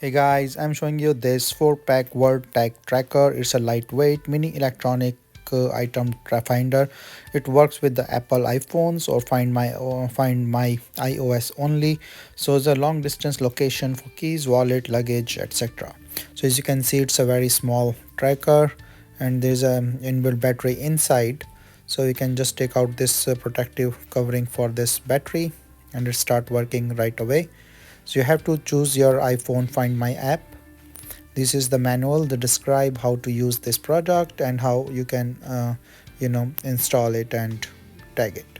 Hey guys, I'm showing you this 4-pack word tag tracker. It's a lightweight mini electronic item finder. It works with the Apple iPhones or Find My iOS only. So it's a long distance location for keys, wallet, luggage, etc. So as you can see, it's a very small tracker, and there's an inbuilt battery inside. So you can just take out this protective covering for this battery, and it start working right away. So you have to choose your iPhone Find My app. This is the manual that describe how to use this product and how you can install it and tag it.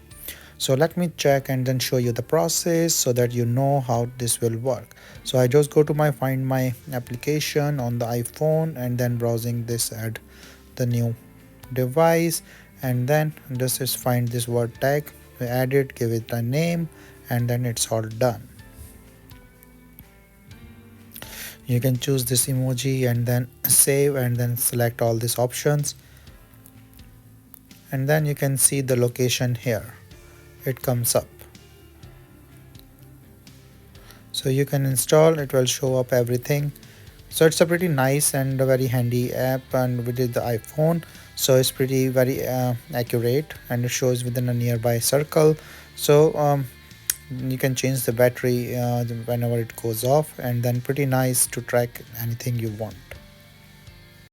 So let me check and then show you the process so that you know how this will work. So I just go to my Find My application on the iPhone and then browsing this, add the new device, and then this is find this word tag. We add it, give it a name, and then it's all done. You can choose this emoji and then save and then select all these options, and then you can see the location here. It comes up, so you can install, it will show up everything. So it's a pretty nice and a very handy app, and with the iPhone, so it's pretty very accurate, and it shows within a nearby circle. So you can change the battery whenever it goes off, and then pretty nice to track anything you want.